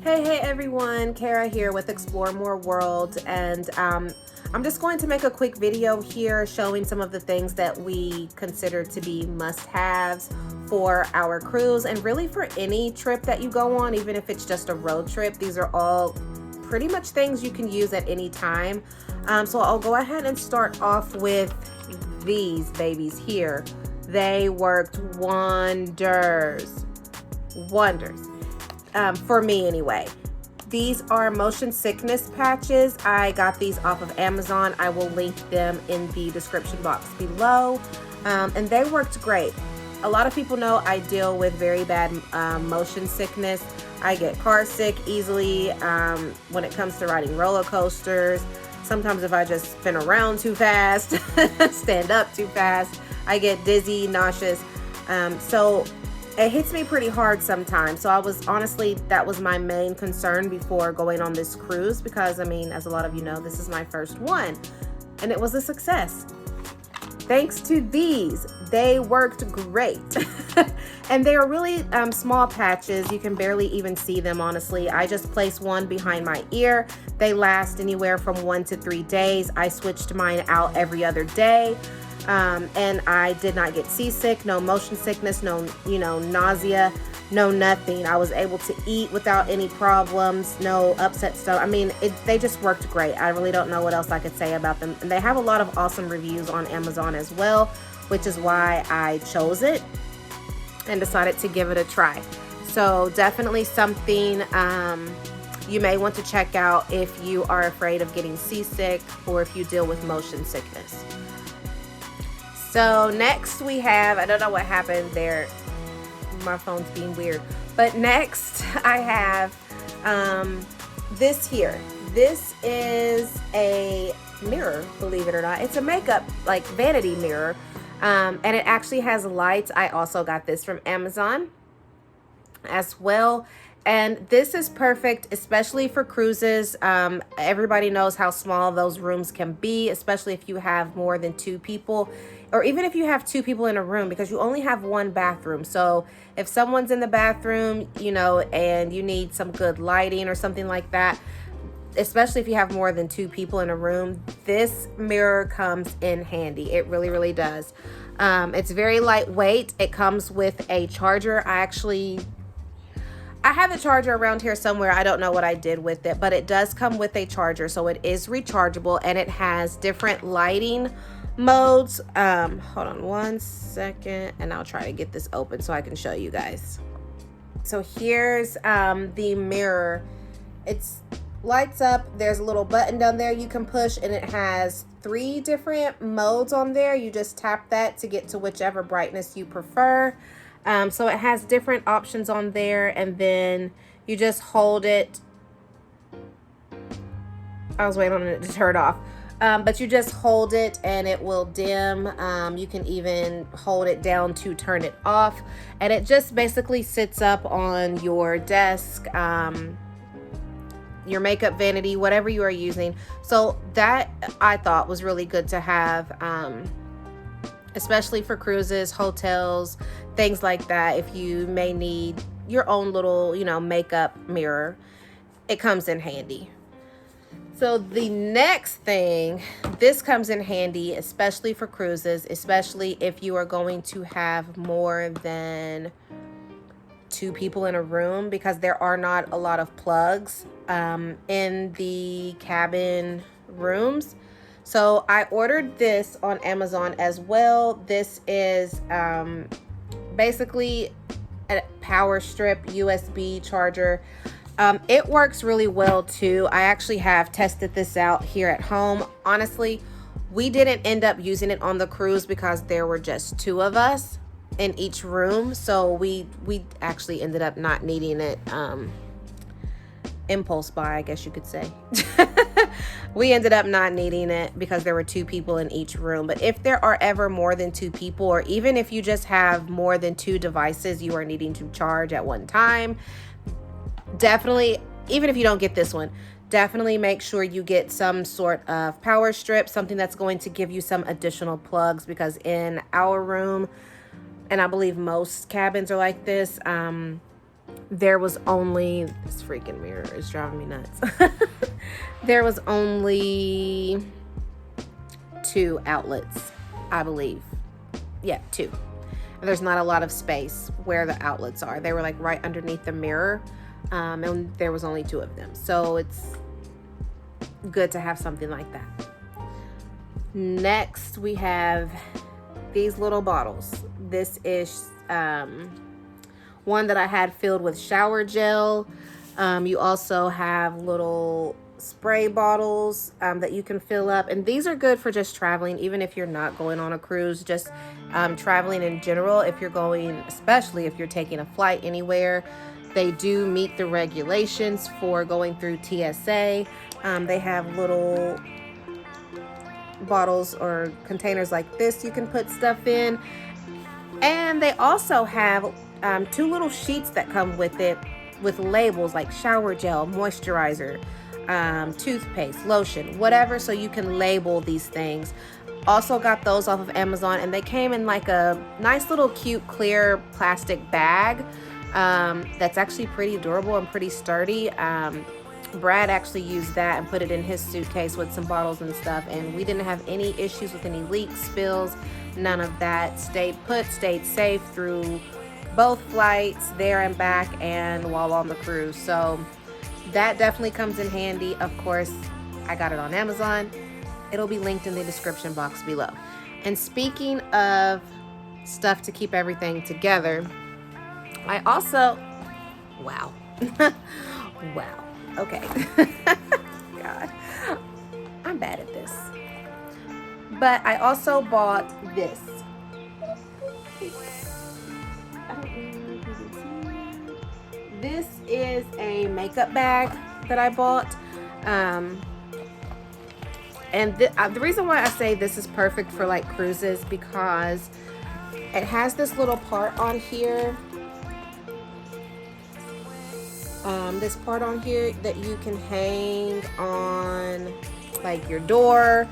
Hey everyone, Kara here with XploreMoreWorld, and I'm just going to make a quick video here showing some of the things that we consider to be must-haves for our cruise, and really for any trip that you go on, even if it's just a road trip. These are all pretty much things you can use at any time. So I'll go ahead and start off with these babies here. They worked wonders. For me anyway. These are motion sickness patches. I got these off of Amazon. I will link them in the description box below. And they worked great. A lot of people know I deal with very bad motion sickness. I get car sick easily when it comes to riding roller coasters. Sometimes if I just spin around too fast, stand up too fast, I get dizzy, nauseous. So it hits me pretty hard sometimes. So that was my main concern before going on this cruise, because I mean, as a lot of you know, this is my first one and it was a success. Thanks to these, they worked great. And they are really small patches. You can barely even see them, honestly. I just placed one behind my ear. They last anywhere from 1 to 3 days. I switched mine out every other day. And I did not get seasick, no motion sickness, no, nausea, no nothing. I was able to eat without any problems, no upset stomach. I mean, they just worked great. I really don't know what else I could say about them. And they have a lot of awesome reviews on Amazon as well, which is why I chose it and decided to give it a try. So definitely something you may want to check out if you are afraid of getting seasick or if you deal with motion sickness. So next we have, I don't know what happened there, my phone's being weird, but next I have this here. This is a mirror, believe it or not. It's a makeup, like vanity mirror, and it actually has lights. I also got this from Amazon as well. And this is perfect, especially for cruises. Everybody knows how small those rooms can be, especially if you have more than 2 people, or even if you have 2 people in a room, because you only have 1 bathroom. So if someone's in the bathroom, and you need some good lighting or something like that, especially if you have more than 2 people in a room, this mirror comes in handy. It really, really does. It's very lightweight. It comes with a charger. I have a charger around here somewhere. I don't know what I did with it, but it does come with a charger, so it is rechargeable, and it has different lighting modes. Hold on one second, and I'll try to get this open so I can show you guys. So here's the mirror. It's lights up. There's a little button down there you can push, and it has 3 different modes on there. You just tap that to get to whichever brightness you prefer. So it has different options on there, and then you just hold it. I was waiting on it to turn off. But you just hold it and it will dim. You can even hold it down to turn it off. And it just basically sits up on your desk, your makeup vanity, whatever you are using. So that I thought was really good to have, especially for cruises, hotels, things like that. If you may need your own little, makeup mirror, it comes in handy. So the next thing, this comes in handy, especially for cruises, especially if you are going to have more than 2 people in a room, because there are not a lot of plugs in the cabin rooms. So I ordered this on Amazon as well. This is basically a power strip USB charger. It works really well too. I actually have tested this out here at home. Honestly, we didn't end up using it on the cruise because there were just 2 of us in each room. So we actually ended up not needing it. Impulse buy, I guess you could say. We ended up not needing it because there were 2 people in each room. But if there are ever more than 2 people, or even if you just have more than 2 devices you are needing to charge at one time, definitely, even if you don't get this one, definitely make sure you get some sort of power strip, something that's going to give you some additional plugs, because in our room, and I believe most cabins are like this, there was only, this freaking mirror is driving me nuts. There was only 2 outlets, I believe. Yeah, 2. And there's not a lot of space where the outlets are. They were like right underneath the mirror, and there was only 2 of them. So it's good to have something like that. Next, we have these little bottles. This is one that I had filled with shower gel. You also have little spray bottles that you can fill up, and these are good for just traveling, even if you're not going on a cruise, just traveling in general. If you're going, especially if you're taking a flight anywhere, they do meet the regulations for going through TSA. They have little bottles or containers like this you can put stuff in, and they also have 2 little sheets that come with it with labels like shower gel, moisturizer, toothpaste, lotion, whatever, so you can label these things. Also got those off of Amazon, and they came in like a nice little cute clear plastic bag that's actually pretty durable and pretty sturdy. Brad actually used that and put it in his suitcase with some bottles and stuff, and we didn't have any issues with any leaks, spills, none of that. Stayed safe through both flights, there and back, and while on the cruise. So that definitely comes in handy. Of course, I got it on Amazon. It'll be linked in the description box below. And speaking of stuff to keep everything together, I also, wow. Wow. Okay. God, I'm bad at this. But I also bought this. This is a makeup bag that I bought. And the reason why I say this is perfect for like cruises, because it has this little part on here. This part on here that you can hang on like your door,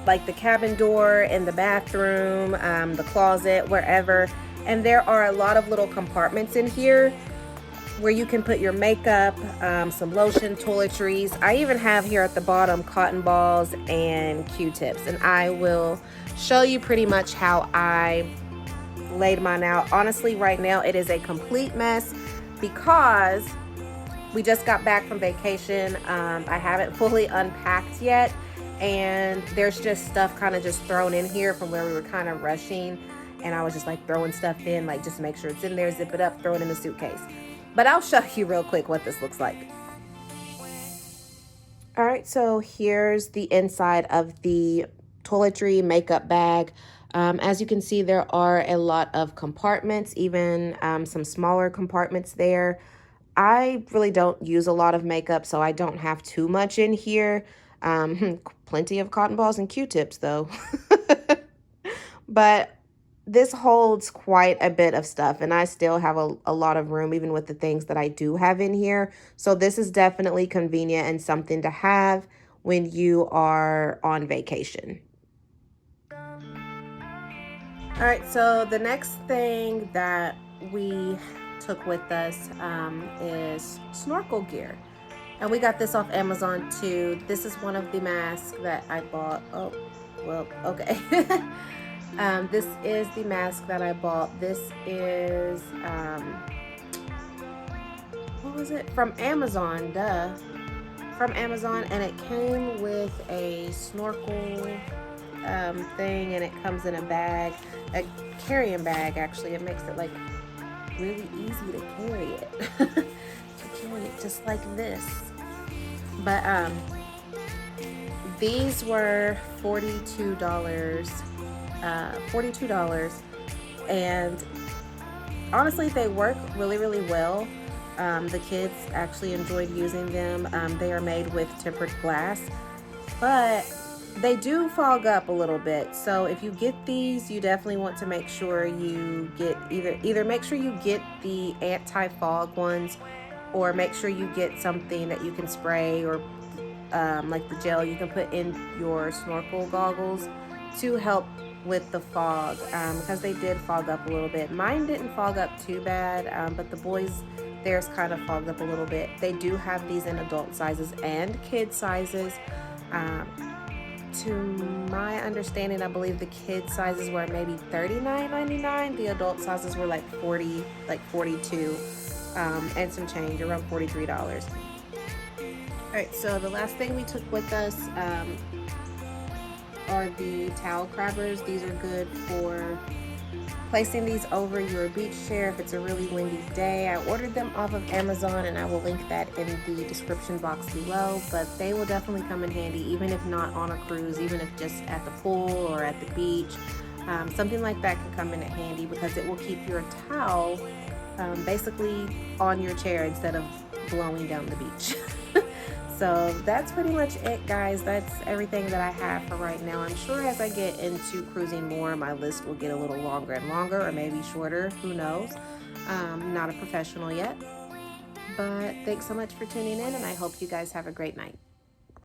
like the cabin door in the bathroom, the closet, wherever. And there are a lot of little compartments in here where you can put your makeup, some lotion, toiletries. I even have here at the bottom cotton balls and Q-tips, and I will show you pretty much how I laid mine out. Honestly, right now it is a complete mess because we just got back from vacation. I haven't fully unpacked yet, and there's just stuff kind of just thrown in here from where we were kind of rushing, and I was just like throwing stuff in, like just make sure it's in there, zip it up, throw it in the suitcase. But I'll show you real quick what this looks like. All right, so here's the inside of the toiletry makeup bag. As you can see, there are a lot of compartments, even some smaller compartments there. I really don't use a lot of makeup, so I don't have too much in here. Plenty of cotton balls and Q-tips though. But this holds quite a bit of stuff, and I still have a lot of room even with the things that I do have in here. So this is definitely convenient and something to have when you are on vacation. All right, so the next thing that we took with us is snorkel gear, and we got this off Amazon too. This is one of the masks that I bought. Oh, well, okay. This is the mask that I bought. This is what was it, from Amazon? From Amazon, and it came with a snorkel thing, and it comes in a bag, a carrying bag. Actually, it makes it like really easy to carry it. To carry it just like this. But these were $42. And honestly, they work really, really well. The kids actually enjoyed using them. They are made with tempered glass, but they do fog up a little bit. So if you get these, you definitely want to make sure you get either make sure you get the anti-fog ones, or make sure you get something that you can spray, or like the gel you can put in your snorkel goggles to help with the fog, because they did fog up a little bit. Mine didn't fog up too bad, but the boys, theirs kind of fogged up a little bit. They do have these in adult sizes and kid sizes. Um, to my understanding, I believe the kid sizes were maybe $39.99. The adult sizes were like 40, like 42, and some change, around $43. All right, so the last thing we took with us are the towel crabbers. These are good for placing these over your beach chair if it's a really windy day. I ordered them off of Amazon, and I will link that in the description box below, but they will definitely come in handy, even if not on a cruise, even if just at the pool or at the beach. Something like that can come in handy because it will keep your towel basically on your chair instead of blowing down the beach. So that's pretty much it, guys. That's everything that I have for right now. I'm sure as I get into cruising more, my list will get a little longer and longer, or maybe shorter, who knows. Not a professional yet, but thanks so much for tuning in, and I hope you guys have a great night.